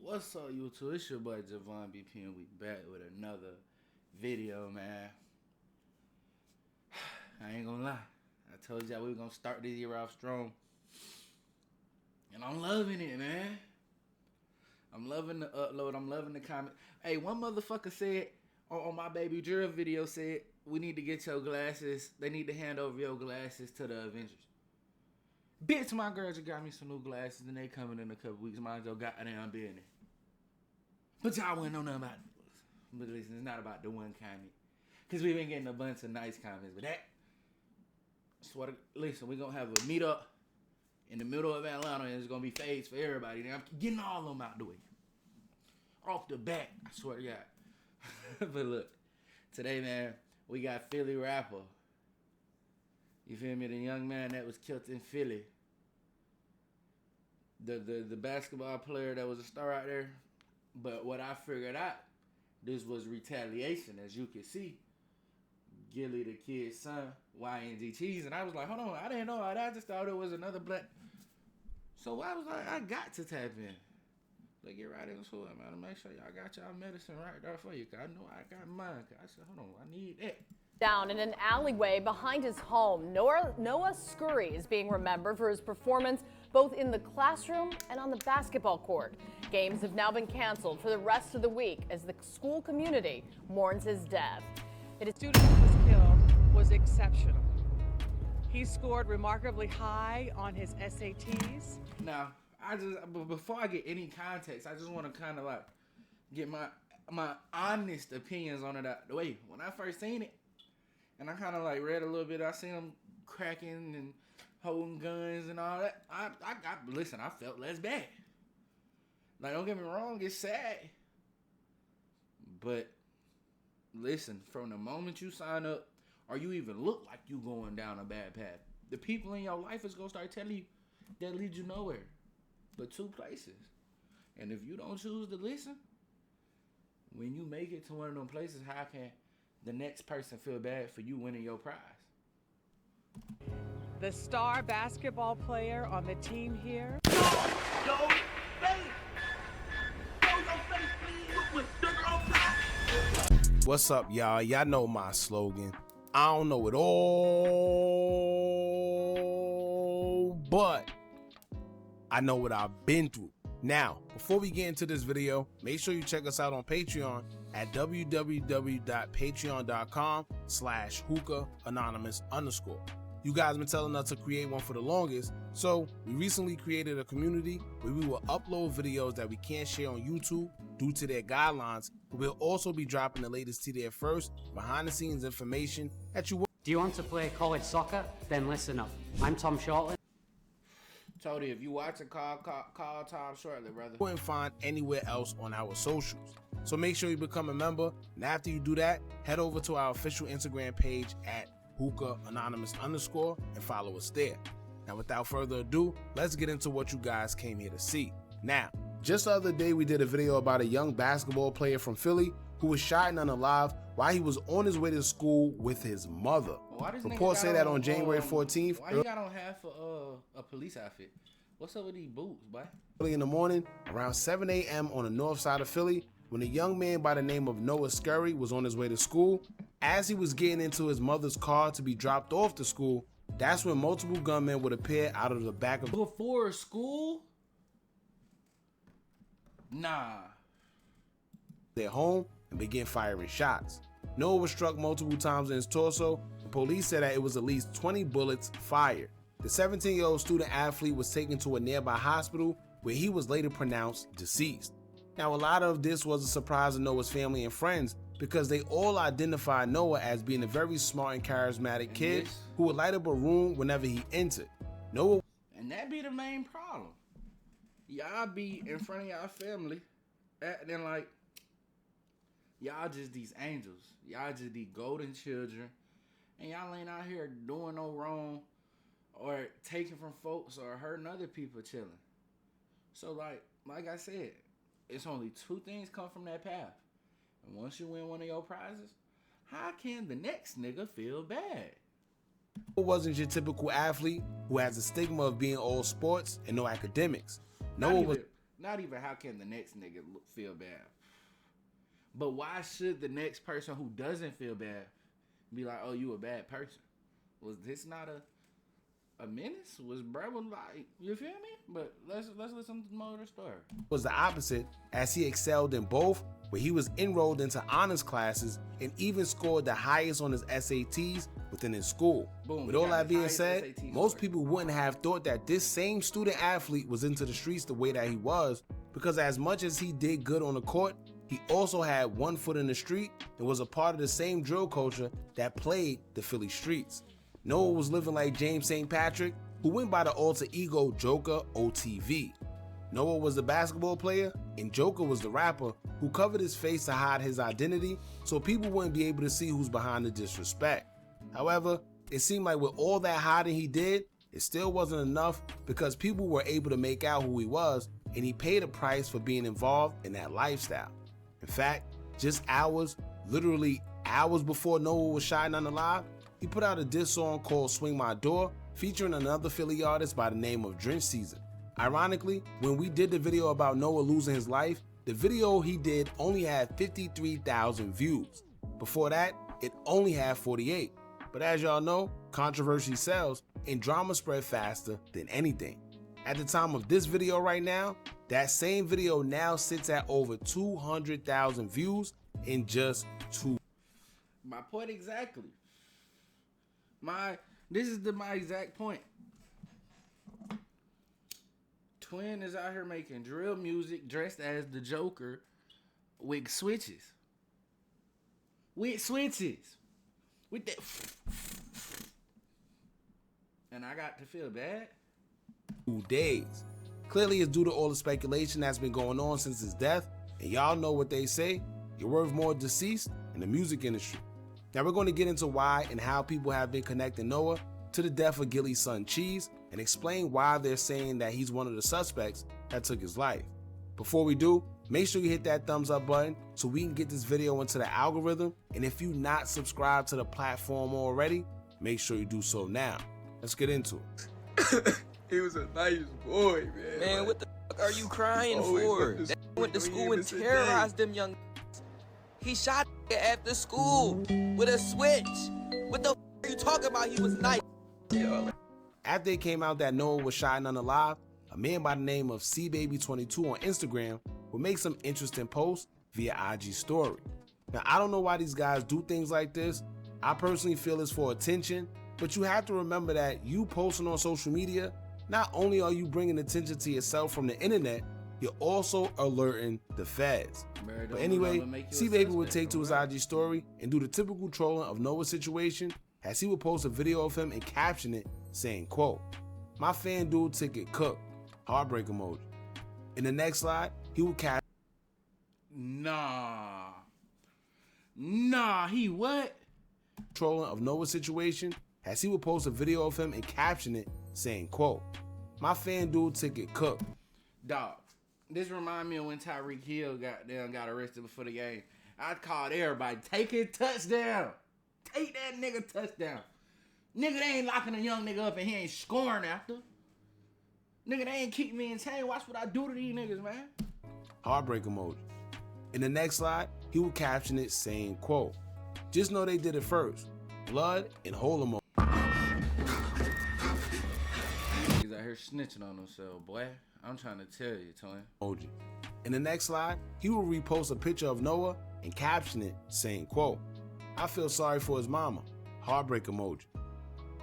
What's up, YouTube? It's your boy Javon BP, and we back with another video, man. I ain't gonna lie. I told y'all we were gonna start this year off strong. And I'm loving it, man. I'm loving the upload. I'm loving the comment. Hey, one motherfucker said on my baby drill video said, we need to get your glasses. They need to hand over your glasses to the Avengers. Bitch, my girl just got me some new glasses and they coming in a couple weeks. Mind your goddamn business. But y'all wouldn't know nothing about it. But listen, it's not about the one comment. Because we've been getting a bunch of nice comments. But that, listen, we're going to have a meetup in the middle of Atlanta. And it's going to be fades for everybody. Now, I'm getting all of them out the way. Off the bat, I swear to God. But look, today, man, we got Philly rapper. You feel me? The young man that was killed in Philly. The basketball player that was a star out there. But what I figured out, this was retaliation, as you can see. Gillie, the kid's son, YNG Cheese. And I was like, hold on, I didn't know that. I just thought it was another black. So I was like, I got to tap in. Like, get right into it, man. To make sure y'all got y'all medicine right there for you. Cause I know I got mine. Cause I said, hold on, I need that. Down in an alleyway behind his home, Noah Scurry is being remembered for his performance both in the classroom and on the basketball court. Games have now been canceled for the rest of the week as the school community mourns his death. The student who was killed was exceptional. He scored remarkably high on his SATs. Now, before I get any context, I just want to kind of like get my honest opinions on it out the way. When I first seen it, and I kind of like read a little bit, I seen him cracking and holding guns and all that. Listen, I felt less bad. Like, don't get me wrong, it's sad. But listen, from the moment you sign up, or you even look like you going down a bad path, the people in your life is gonna start telling you that leads you nowhere but two places. And if you don't choose to listen, when you make it to one of them places, how can the next person feel bad for you winning your prize? The star basketball player on the team here. What's up, y'all? Y'all know my slogan. I don't know it all, but I know what I've been through. Now, before we get into this video, make sure you check us out on Patreon at www.patreon.com/hookahAnonymous_. You guys been telling us to create one for the longest, so we recently created a community where we will upload videos that we can't share on YouTube due to their guidelines, but we'll also be dropping the latest to there first, behind the scenes information that you. Do you want to play college soccer? Then listen up. I'm Tom Shortland. Tony, if you watching, call Tom shortly, brother. Wouldn't find anywhere else on our socials. So make sure you become a member, and after you do that, head over to our official Instagram page at hookahAnonymous_ and follow us there. Now, without further ado, let's get into what you guys came here to see. Now, just the other day, we did a video about a young basketball player from Philly who was shot and unalive while he was on his way to school with his mother. Reports say that on January 14th. Why he got on half a police outfit? What's up with these boots, boy? Early in the morning, around 7 a.m. on the north side of Philly, when a young man by the name of Noah Scurry was on his way to school. As he was getting into his mother's car to be dropped off to school, that's when multiple gunmen would appear out of the back of before school? Nah. Their home and began firing shots. Noah was struck multiple times in his torso, and police said that it was at least 20 bullets fired. The 17-year-old student athlete was taken to a nearby hospital where he was later pronounced deceased. Now, a lot of this was a surprise to Noah's family and friends because they all identified Noah as being a very smart and charismatic kid who would light up a room whenever he entered. Noah, and that be the main problem. Y'all be in front of y'all family acting like y'all just these angels. Y'all just these golden children. And y'all ain't out here doing no wrong or taking from folks or hurting other people chilling. So like I said, it's only two things come from that path. And once you win one of your prizes, how can the next nigga feel bad? wasn't your typical athlete who has the stigma of being all sports and no academics. Noah was not even how can the next nigga feel bad, but why should the next person who doesn't feel bad be like, oh, you a bad person? Was this not a menace? Was Brevin like, you feel me? But let's listen to more of the story. Was the opposite, as he excelled in both, where he was enrolled into honors classes and even scored the highest on his SATs within his school. Boom, with all that being said, most people wouldn't have thought that this same student athlete was into the streets the way that he was, because as much as he did good on the court, he also had one foot in the street and was a part of the same drill culture that plagued the Philly streets. Noah was living like James St. Patrick, who went by the alter ego Joker OTV. Noah was the basketball player, and Joker was the rapper who covered his face to hide his identity so people wouldn't be able to see who's behind the disrespect. However, it seemed like with all that hiding he did, it still wasn't enough because people were able to make out who he was, and he paid a price for being involved in that lifestyle. In fact, just hours, literally hours before Noah was shot and unalive, he put out a diss song called Swing My Door, featuring another Philly artist by the name of Drench Season. Ironically, when we did the video about Noah losing his life, the video he did only had 53,000 views. Before that, it only had 48. But as y'all know, controversy sells and drama spread faster than anything. At the time of this video right now, that same video now sits at over 200,000 views in just 2. My point exactly. This is my exact point. Twin is out here making drill music dressed as the Joker with switches. With that. And I got to feel bad. 2 days. Clearly it's due to all the speculation that's been going on since his death, and y'all know what they say, you're worth more deceased in the music industry. Now we're going to get into why and how people have been connecting Noah to the death of Gillie's son Cheese and explain why they're saying that he's one of the suspects that took his life. Before we do, make sure you hit that thumbs up button so we can get this video into the algorithm, and if you're not subscribed to the platform already, make sure you do so now. Let's get into it. He was a nice boy, man. Man, what the fuck are you crying for? That went to school and terrorized them young. He shot after school with a switch. What the fuck are you talking about? He was nice. After it came out that Noah was shot and unalive, a man by the name of cbaby22 on Instagram would make some interesting posts via IG story. Now, I don't know why these guys do things like this. I personally feel it's for attention, but you have to remember that you posting on social media, not only are you bringing attention to yourself from the internet, you're also alerting the feds. But anyway, cbaby would take to his IG story and do the typical trolling of Noah's situation, as he would post a video of him and caption it saying, quote, "My FanDuel ticket cooked, heartbreak emoji." In the next slide, he would caption, Nah, he what? trolling of Noah's situation, as he would post a video of him and caption it saying, quote, "My FanDuel ticket cooked." Dog, this remind me of when Tyreek Hill got arrested before the game. I called everybody, take it touchdown. Take that nigga touchdown. Nigga, they ain't locking a young nigga up and he ain't scoring after. Nigga, they ain't keep me in chain. Watch what I do to these niggas, man. Heartbreak emoji. In the next slide, he would caption it saying, quote, "Just know they did it first. Blood and hole emoji." He's out here snitching on himself, boy. I'm trying to tell you, twin. Emoji. In the next slide, he will repost a picture of Noah and caption it saying, quote, "I feel sorry for his mama. Heartbreak emoji."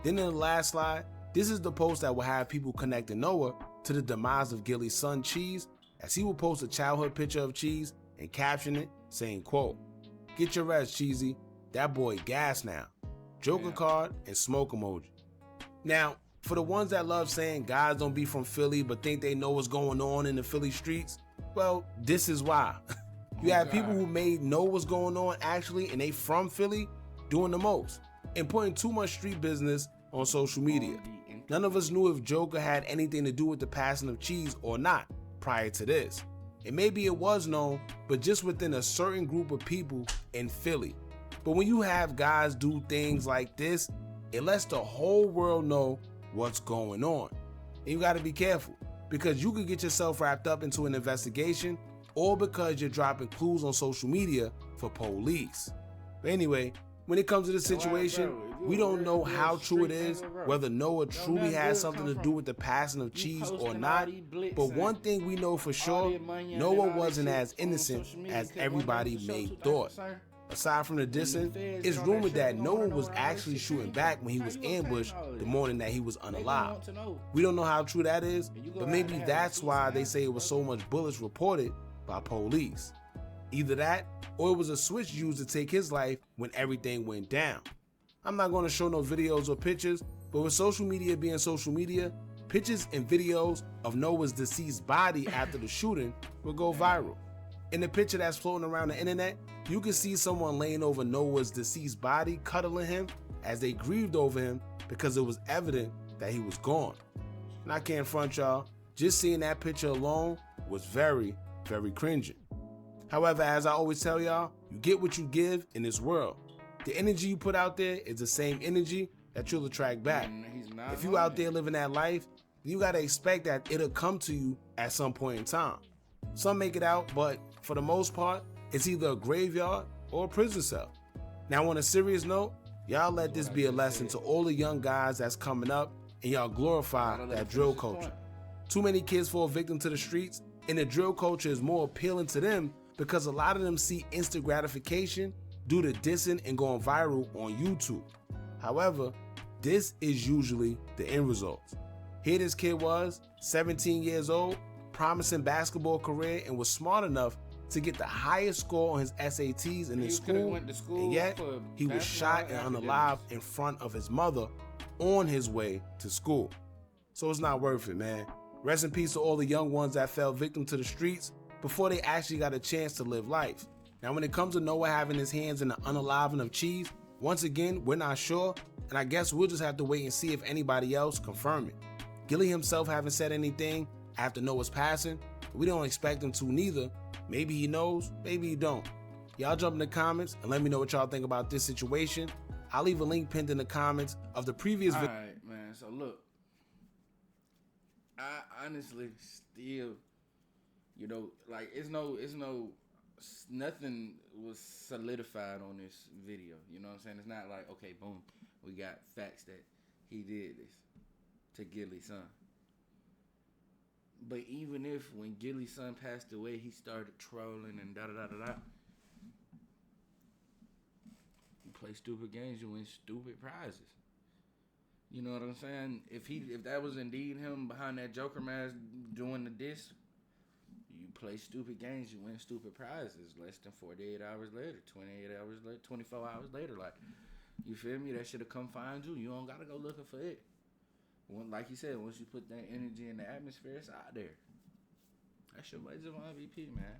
Then in the last slide, this is the post that will have people connecting Noah to the demise of Gillie's son Cheese, as he will post a childhood picture of Cheese and caption it saying, quote, "Get your rest, Cheesy. That boy gas now." Joker card and smoke emoji. Now, for the ones that love saying guys don't be from Philly but think they know what's going on in the Philly streets, well, this is why. You have people who know what's going on actually, and they from Philly doing the most and putting too much street business on social media. None of us knew if Joker had anything to do with the passing of Cheese or not prior to this. And maybe it was known, but just within a certain group of people in Philly. But when you have guys do things like this, it lets the whole world know what's going on. And you gotta be careful. because you could get yourself wrapped up into an investigation or because you're dropping clues on social media for police. But anyway, when it comes to the situation, we don't know how true it is, whether Noah truly had something to do with the passing of Cheese or not, but one thing we know for sure, Noah wasn't as innocent as everybody may thought. Aside from the dissing, it's rumored that Noah was actually shooting back when he was ambushed the morning that he was unalived. We don't know how true that is, but maybe that's why they say it was so much bullets reported by police. Either that, or it was a switch used to take his life when everything went down. I'm not going to show no videos or pictures, but with social media being social media, pictures and videos of Noah's deceased body after the shooting will go viral. In the picture that's floating around the internet, you can see someone laying over Noah's deceased body, cuddling him as they grieved over him because it was evident that he was gone. And I can't front y'all, just seeing that picture alone was very, very cringing. However, as I always tell y'all, you get what you give in this world. The energy you put out there is the same energy that you'll attract back. If you out there living that life, you gotta expect that it'll come to you at some point in time. Some make it out, but for the most part, it's either a graveyard or a prison cell. Now on a serious note, y'all let this be a lesson to all the young guys that's coming up and y'all glorify that drill culture. Too many kids fall victim to the streets, and the drill culture is more appealing to them because a lot of them see instant gratification due to dissing and going viral on YouTube. However, this is usually the end result. Here this kid was, 17 years old, promising basketball career, and was smart enough to get the highest score on his SATs in his school, and yet he was shot and unalive in front of his mother on his way to school. So it's not worth it, man. Rest in peace to all the young ones that fell victim to the streets before they actually got a chance to live life. Now when it comes to Noah having his hands in the unaliving of Cheese, once again, we're not sure, and I guess we'll just have to wait and see if anybody else confirm it. Gillie himself haven't said anything after Noah's passing. We don't expect him to neither. Maybe he knows, maybe he don't. Y'all jump in the comments and let me know what y'all think about this situation. I'll leave a link pinned in the comments of the previous video. Alright, man, so look, I honestly still, you know, like nothing was solidified on this video. You know what I'm saying? It's not like, okay, boom, we got facts that he did this to Gillie's son. But even if when Gillie's son passed away, he started trolling and da-da-da-da-da. You play stupid games, you win stupid prizes. You know what I'm saying? If that was indeed him behind that Joker mask doing the diss, you play stupid games, you win stupid prizes. Less than 48 hours later, 28 hours later, 24 hours later. Like, you feel me? That should have come find you. You don't got to go looking for it. Like you said, once you put that energy in the atmosphere, it's out there. That's your boy Javon VP, man.